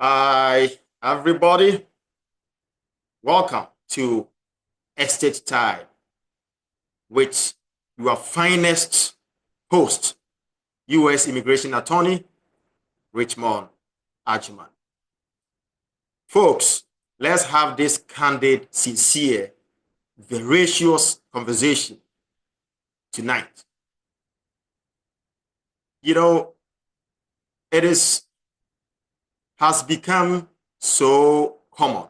Hi, everybody. Welcome to Estate Time with your finest host, U.S. Immigration Attorney Richmond Ajman. Folks, let's have this candid, sincere, veracious conversation tonight. You know, it has become so common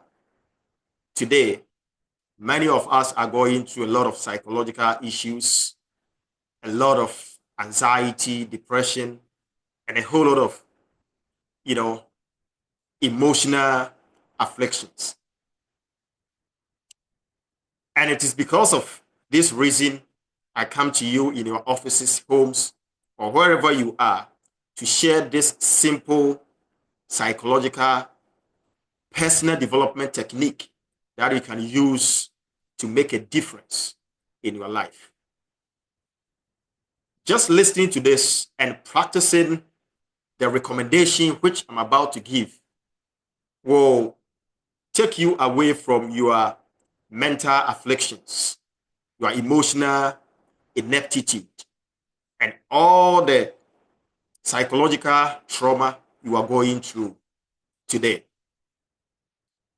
today. Many of us are going through a lot of psychological issues, a lot of anxiety, depression, and a whole lot of, you know, emotional afflictions. And it is because of this reason I come to you in your offices, homes, or wherever you are to share this simple psychological personal development technique that you can use to make a difference in your life. Just listening to this and practicing the recommendation which I'm about to give will take you away from your mental afflictions, your emotional ineptitude, and all the psychological trauma you are going through today.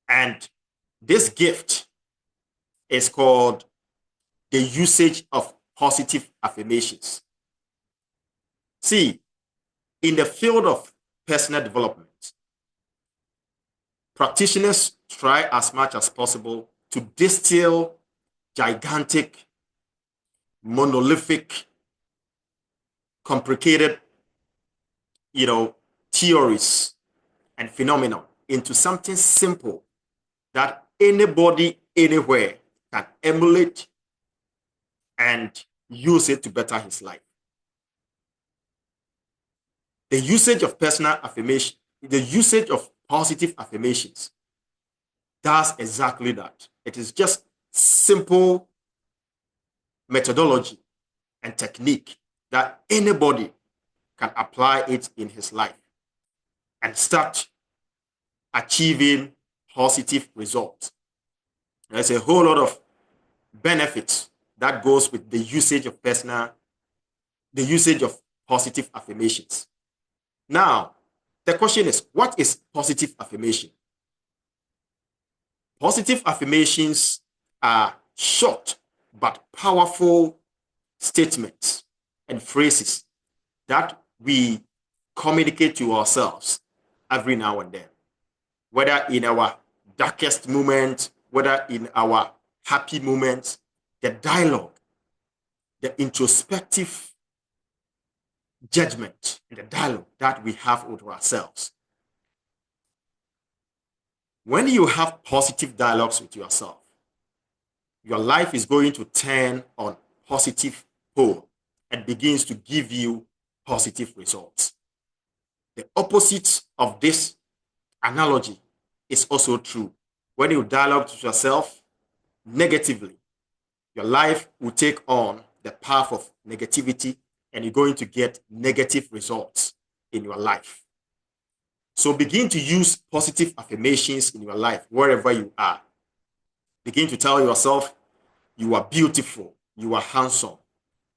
And this gift is called the usage of positive affirmations. See, in the field of personal development, practitioners try as much as possible to distill gigantic, monolithic, complicated, theories and phenomenon into something simple that anybody, anywhere can emulate and use it to better his life. The usage of personal affirmation, the usage of positive affirmations does exactly that. It is just simple methodology and technique that anybody can apply it in his life and start achieving positive results. There's a whole lot of benefits that goes with the usage of positive affirmations. Now, the question is, what is positive affirmation? Positive affirmations are short but powerful statements and phrases that we communicate to ourselves every now and then, whether in our darkest moment, whether in our happy moments. The dialogue, the introspective judgment, and the dialogue that we have with ourselves. When you have positive dialogues with yourself, your life is going to turn on positive pole and begins to give you positive results. The opposite of this analogy is also true. When you dialogue with yourself negatively, your life will take on the path of negativity and you're going to get negative results in your life. So begin to use positive affirmations in your life wherever you are. Begin to tell yourself, you are beautiful, you are handsome,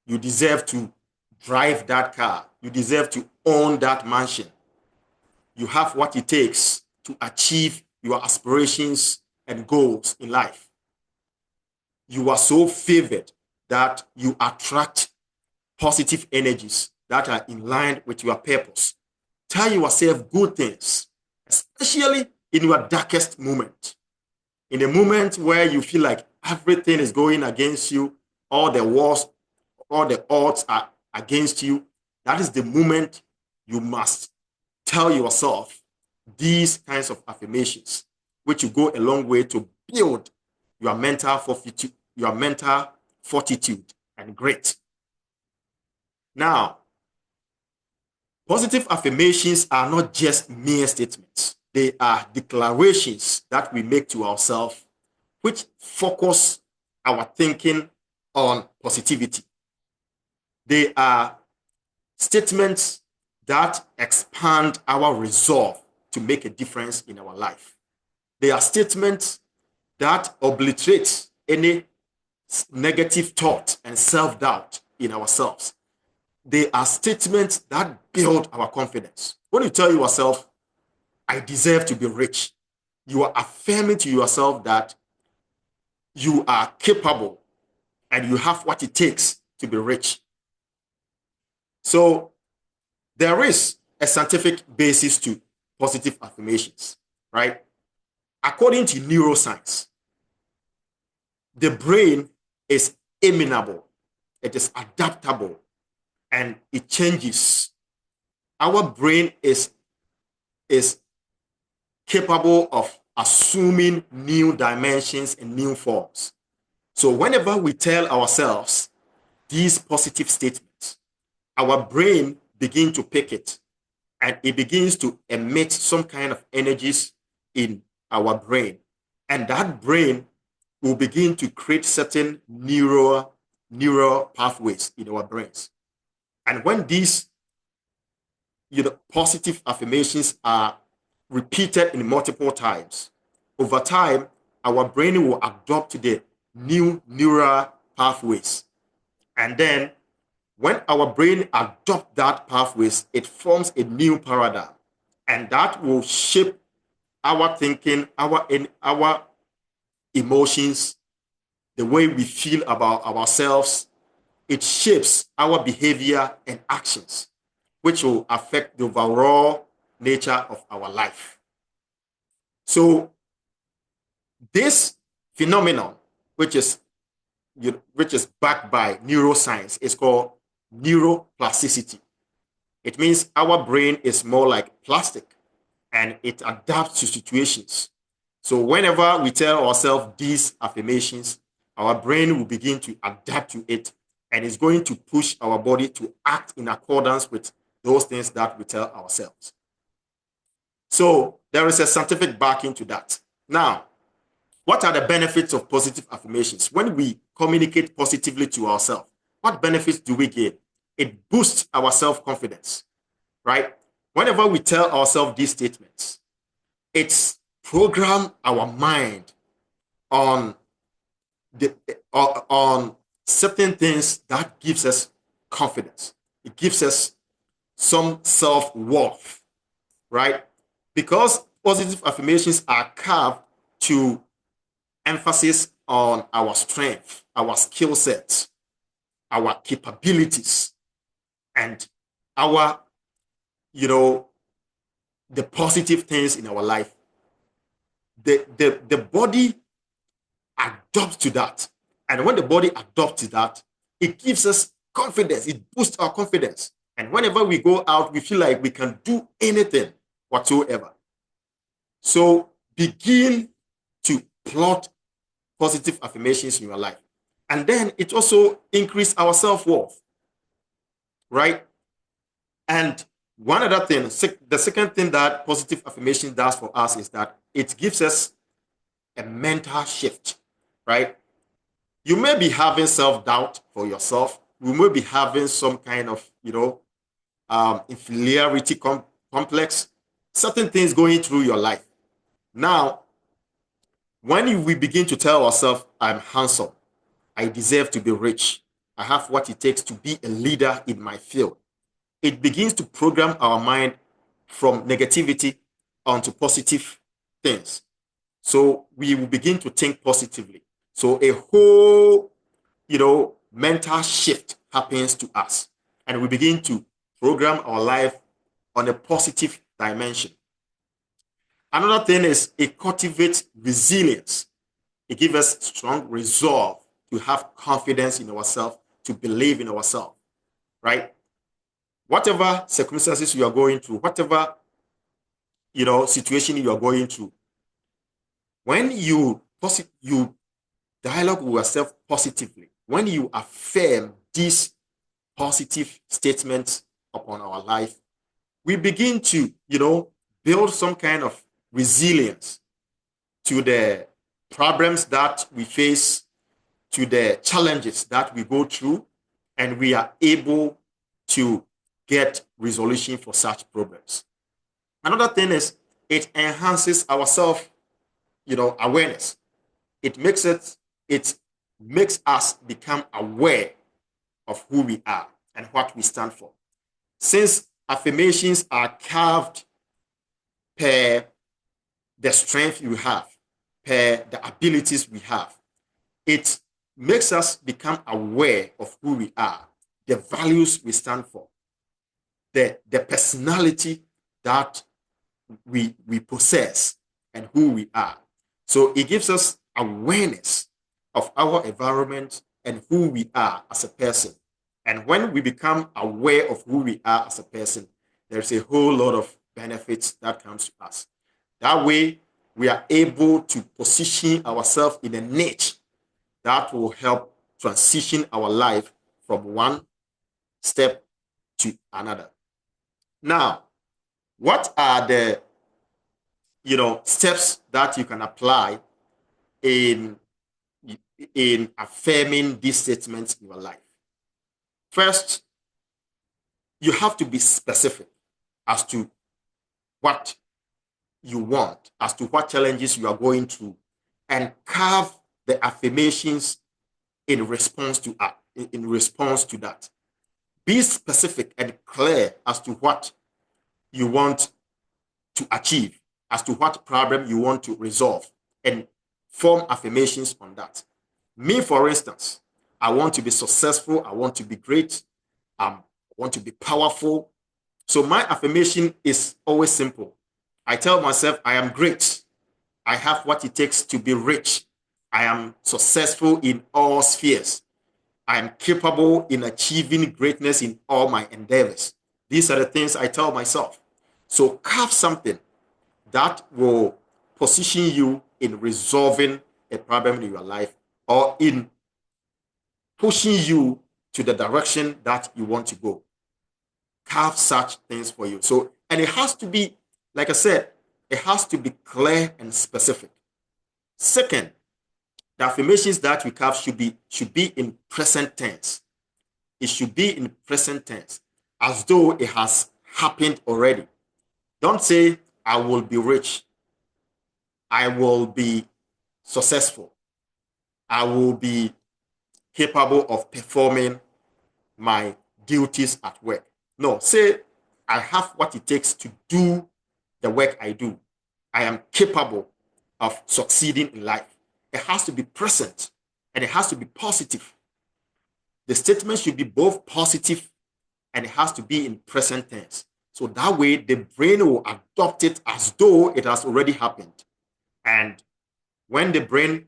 you deserve to drive that car, you deserve to own that mansion. You have what it takes to achieve your aspirations and goals in life. You are so favored that you attract positive energies that are in line with your purpose. Tell yourself good things, especially in your darkest moment. In a moment where you feel like everything is going against you, all the wars, all the odds are against you, that is the moment you must tell yourself these kinds of affirmations, which will go a long way to build your mental fortitude and grit. Now, positive affirmations are not just mere statements. They are declarations that we make to ourselves, which focus our thinking on positivity. They are statements that expand our resolve to make a difference in our life. They are statements that obliterate any negative thought and self-doubt in ourselves. They are statements that build our confidence. When you tell yourself, I deserve to be rich, you are affirming to yourself that you are capable and you have what it takes to be rich. So there is a scientific basis to positive affirmations, right? According to neuroscience, the brain is amenable, it is adaptable, and it changes. Our brain is capable of assuming new dimensions and new forms. So whenever we tell ourselves these positive statements, our brain begins to pick it and it begins to emit some kind of energies in our brain. And that brain will begin to create certain neural pathways in our brains. And when these positive affirmations are repeated in multiple times, over time, our brain will adopt to the new neural pathways. And then when our brain adopts that pathways, it forms a new paradigm. And that will shape our thinking, our emotions, the way we feel about ourselves. It shapes our behavior and actions, which will affect the overall nature of our life. So this phenomenon, which is backed by neuroscience, is called neuroplasticity. It means our brain is more like plastic and it adapts to situations. So whenever we tell ourselves these affirmations, our brain will begin to adapt to it and it's going to push our body to act in accordance with those things that we tell ourselves. So there is a scientific backing to that. Now, what are the benefits of positive affirmations? When we communicate positively to ourselves, what benefits do we gain? It boosts our self-confidence, right? Whenever we tell ourselves these statements, it's program our mind on certain things that gives us confidence. It gives us some self-worth, right? Because positive affirmations are carved to emphasis on our strength, our skill sets, our capabilities, and our, the positive things in our life. The body adopts to that. And when the body adopts to that, it gives us confidence. It boosts our confidence. And whenever we go out, we feel like we can do anything whatsoever. So begin to plot positive affirmations in your life. And then it also increases our self-worth, right? And one other thing, the second thing that positive affirmation does for us is that it gives us a mental shift, right? You may be having self-doubt for yourself. You may be having some kind of, inferiority complex, certain things going through your life. Now, when we begin to tell ourselves, I'm handsome, I deserve to be rich, I have what it takes to be a leader in my field, it begins to program our mind from negativity onto positive things. So we will begin to think positively. So a whole, mental shift happens to us. And we begin to program our life on a positive dimension. Another thing is it cultivates resilience. It gives us strong resolve to have confidence in ourselves, to believe in ourselves, right? Whatever circumstances you are going through, whatever, situation you are going through, when you dialogue with yourself positively, when you affirm these positive statements upon our life, we begin to, build some kind of resilience to the problems that we face, to the challenges that we go through, and we are able to get resolution for such problems. Another thing is It enhances our self, awareness. It makes us become aware of who we are and what we stand for. Since affirmations are carved per the strength you have, per the abilities we have, it makes us become aware of who we are, the values we stand for, the personality that we possess, and who we are. So it gives us awareness of our environment and who we are as a person. And when we become aware of who we are as a person, there's a whole lot of benefits that comes to us. That way, we are able to position ourselves in a niche that will help transition our life from one step to another. Now, what are the steps that you can apply in affirming these statements in your life? First, you have to be specific as to what you want, as to what challenges you are going through, and carve the affirmations in response to that. Be specific and clear as to what you want to achieve, as to what problem you want to resolve, and form affirmations on that. Me, for instance, I want to be successful, I want to be great, I want to be powerful. So my affirmation is always simple. I tell myself I am great. I have what it takes to be rich. I am successful in all spheres. I am capable in achieving greatness in all my endeavors. These are the things I tell myself. So carve something that will position you in resolving a problem in your life, or in pushing you to the direction that you want to go. Carve such things for you. So, and it has to be, like I said, it has to be clear and specific. Second, the affirmations that we carve should be in present tense. It should be in present tense, as though it has happened already. Don't say, I will be rich. I will be successful. I will be capable of performing my duties at work. No, say, I have what it takes to do the work I do. I am capable of succeeding in life. It has to be present and it has to be positive. The statement should be both positive and it has to be in present tense. So that way the brain will adopt it as though it has already happened. And when the brain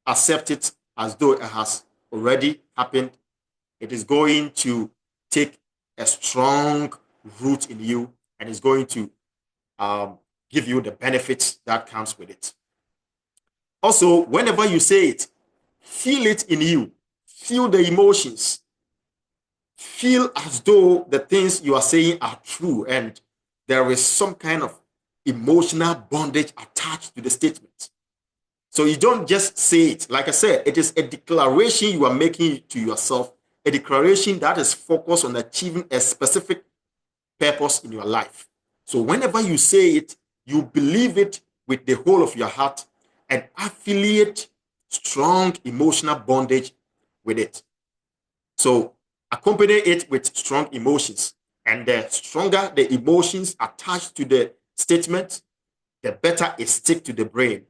accepts it as though it has already happened, it is going to take a strong root in you and is going to give you the benefits that comes with it. Also, whenever you say it, feel it in you. Feel the emotions. Feel as though the things you are saying are true and there is some kind of emotional bondage attached to the statement. So you don't just say it. Like I said, it is a declaration you are making to yourself, a declaration that is focused on achieving a specific purpose in your life. So whenever you say it, you believe it with the whole of your heart and affiliate strong emotional bondage with it. So accompany it with strong emotions. And the stronger the emotions attached to the statement, the better it sticks to the brain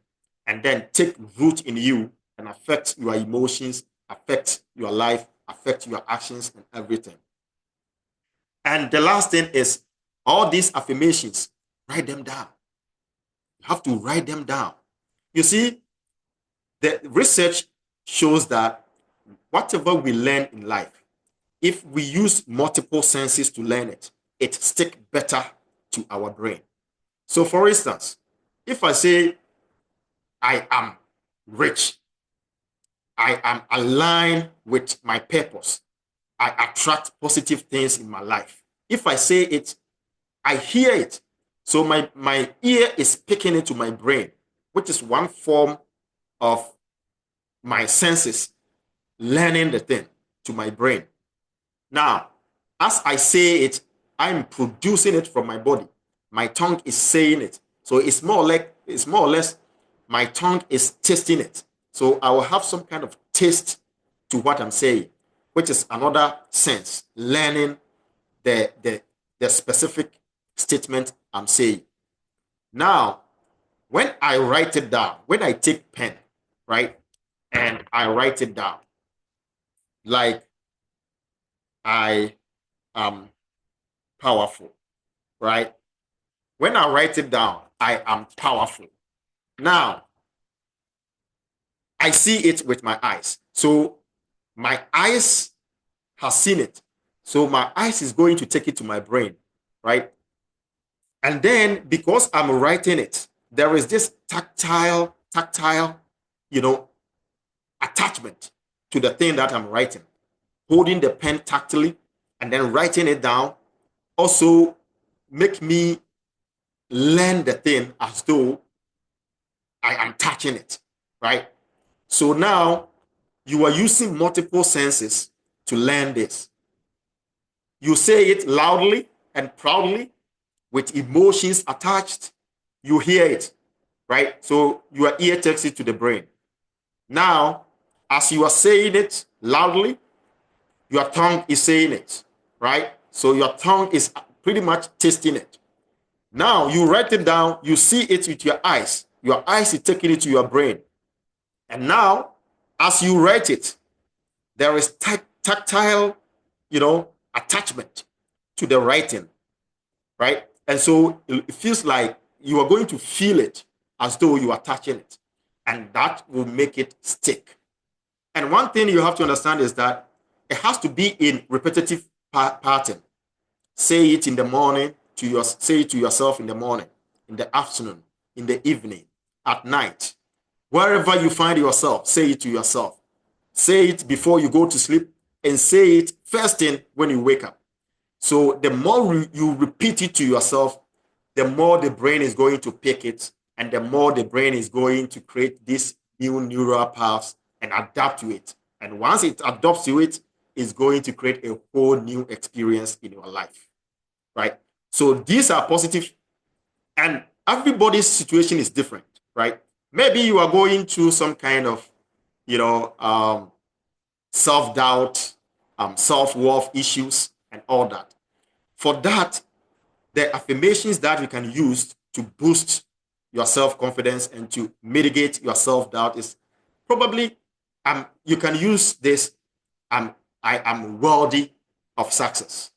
and then take root in you and affect your emotions, affect your life, affect your actions and everything. And the last thing is all these affirmations, write them down. You have to write them down. You see, the research shows that whatever we learn in life, if we use multiple senses to learn it, it sticks better to our brain. So for instance, if I say, I am rich, I am aligned with my purpose, I attract positive things in my life. If I say it, I hear it. So my ear is picking it to my brain, which is one form of my senses learning the thing to my brain. Now, as I say it, I'm producing it from my body. My tongue is saying it. So it's more or less my tongue is tasting it. So I will have some kind of taste to what I'm saying, which is another sense, learning the specific statement I'm saying. Now, when I write it down, when I take pen, right, and I write it down, like I am powerful, right? When I write it down, I am powerful. Now, I see it with my eyes. So my eyes have seen it. So my eyes is going to take it to my brain, right? And then because I'm writing it, there is this tactile, you know, attachment to the thing that I'm writing. Holding the pen tactily and then writing it down also make me learn the thing as though I am touching it, right? So now you are using multiple senses to learn this. You say it loudly and proudly with emotions attached. You hear it, right? So your ear takes it to the brain. Now, as you are saying it loudly, your tongue is saying it, right? So your tongue is pretty much tasting it. Now you write it down, you see it with your eyes. Your eyes is taking it to your brain. And now, as you write it, there is tactile, attachment to the writing, right? And so it feels like you are going to feel it as though you are touching it. And that will make it stick. And one thing you have to understand is that it has to be in repetitive pattern. Say it in the morning say it to yourself in the morning, in the afternoon, in the evening, at night. Wherever you find yourself, say it to yourself. Say it before you go to sleep and say it first thing when you wake up. So the more you repeat it to yourself, the more the brain is going to pick it, and the more the brain is going to create these new neural paths and adapt to it. And once it adapts to it, it's going to create a whole new experience in your life, right? So these are positive, and everybody's situation is different, right? Maybe you are going through some kind of, self-doubt, self-worth issues, and all that. For that, the affirmations that you can use to boost your self-confidence and to mitigate your self-doubt is probably you can use this. I am worthy of success.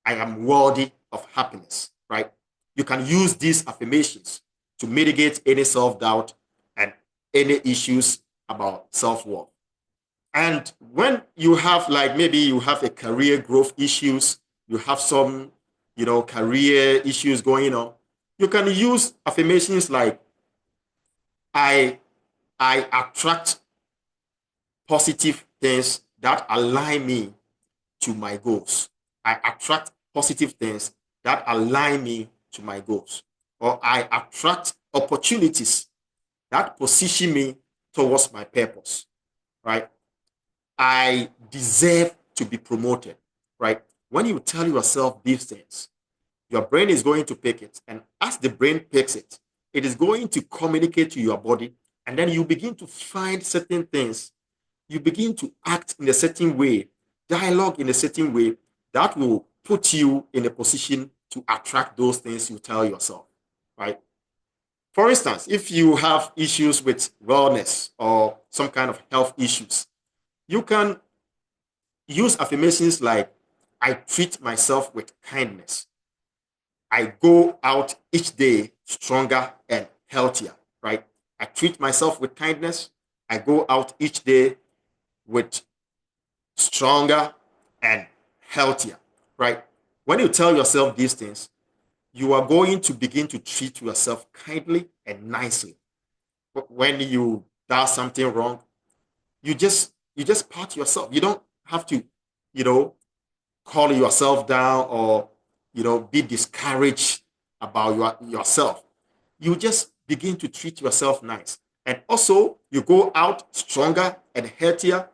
I am worthy of happiness, right? You can use these affirmations to mitigate any self-doubt and any issues about self-worth. And when you have, like, maybe you have a career growth issues, you have some, career issues going on, you can use affirmations like, I attract positive things that align me to my goals. I attract positive things that align me to my goals. Or I attract opportunities that position me towards my purpose, right? I deserve to be promoted, right? When you tell yourself these things, your brain is going to pick it. And as the brain picks it, it is going to communicate to your body. And then you begin to find certain things. You begin to act in a certain way, dialogue in a certain way that will put you in a position to attract those things you tell yourself, right? For instance, if you have issues with wellness or some kind of health issues, you can use affirmations like, I treat myself with kindness. I go out each day stronger and healthier, right? I treat myself with kindness. I go out each day with stronger and healthier, right? When you tell yourself these things, you are going to begin to treat yourself kindly and nicely. But when you do something wrong, you just pat yourself. You don't have to, you know, call yourself down or be discouraged about yourself. You just begin to treat yourself nice. And also you go out stronger and healthier.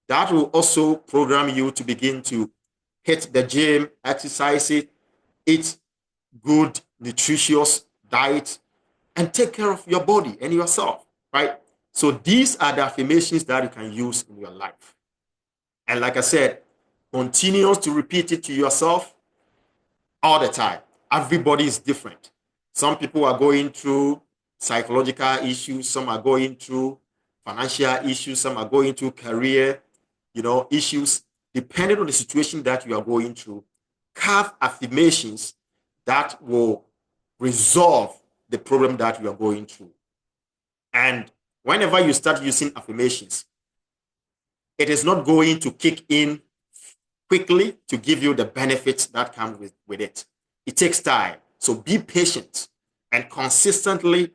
That will also program you to begin to hit the gym, exercise it, eat good, nutritious diet, and take care of your body and yourself, right? So these are the affirmations that you can use in your life. And like I said, continue to repeat it to yourself all the time. Everybody is different. Some people are going through psychological issues, some are going through financial issues, some are going through career, issues. Depending on the situation that you are going through, have affirmations that will resolve the problem that you are going through. And whenever you start using affirmations, it is not going to kick in quickly to give you the benefits that come with it. It takes time. So be patient and consistently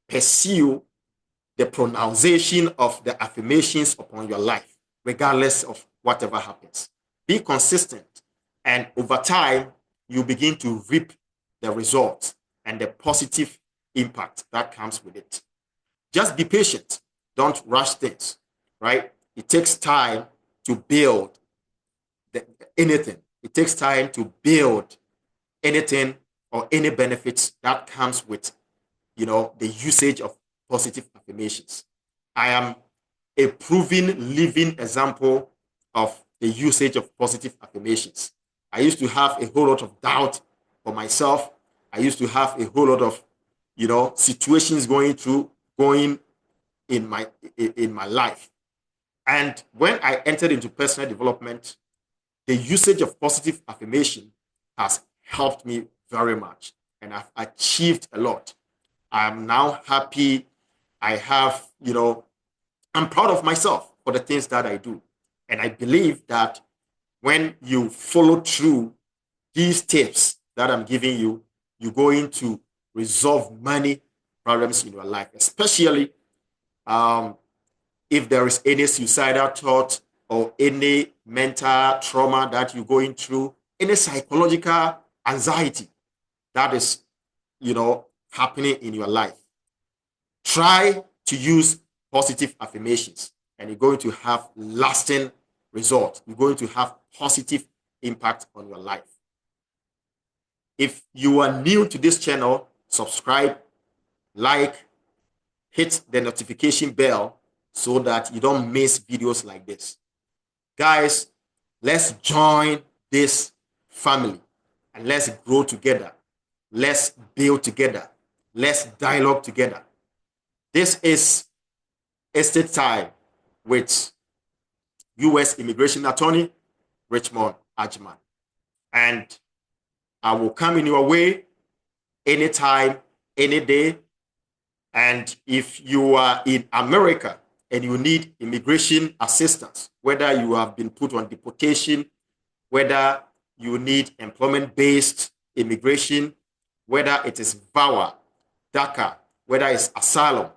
pursue the pronunciation of the affirmations upon your life, regardless of whatever happens. Be consistent, and over time, you begin to reap the results and the positive impact that comes with it. Just be patient. Don't rush things, right? It takes time to build anything. It takes time to build anything or any benefits that comes with, the usage of positive affirmations. I am a proven living example of the usage of positive affirmations. I used to have a whole lot of doubt for myself. I used to have a whole lot of, situations going in my life. And when I entered into personal development, the usage of positive affirmation has helped me very much, and I've achieved a lot. I'm now happy. I have, I'm proud of myself for the things that I do. And I believe that when you follow through these tips that I'm giving you, you're going to resolve many problems in your life, especially if there is any suicidal thought or any mental trauma that you're going through, any psychological anxiety that is, happening in your life. Try to use positive affirmations, and you're going to have lasting results. You're going to have positive impact on your life. If you are new to this channel, subscribe, like, hit the notification bell so that you don't miss videos like this. Guys, let's join this family and let's grow together. Let's build together. Let's dialogue together. This is Estate Time with U.S. Immigration Attorney Richmond Ajman. And I will come in your way anytime, any day. And if you are in America and you need immigration assistance, whether you have been put on deportation, whether you need employment-based immigration, whether it is VAWA, DACA, whether it's asylum,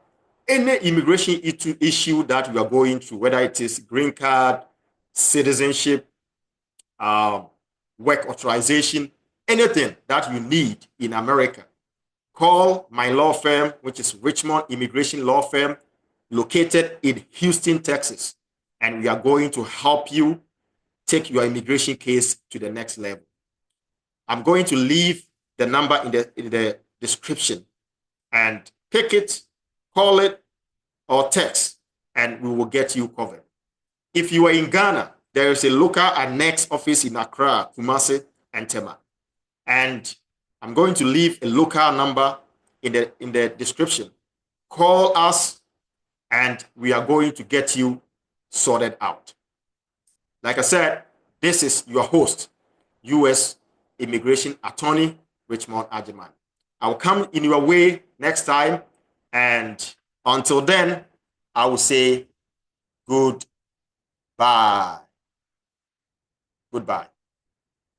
any immigration issue that you are going through, whether it is green card, citizenship, work authorization, anything that you need in America, call my law firm, which is Richmond Immigration Law Firm, located in Houston, Texas, and we are going to help you take your immigration case to the next level. I'm going to leave the number in the description, and pick it, call it, or text, and we will get you covered. If you are in Ghana, there is a local annex office in Accra, Kumasi, and Tema. And I'm going to leave a local number in the description. Call us, and we are going to get you sorted out. Like I said, this is your host, U.S. Immigration Attorney Richmond Ajman. I will come in your way next time, and until then, I will say goodbye. Goodbye.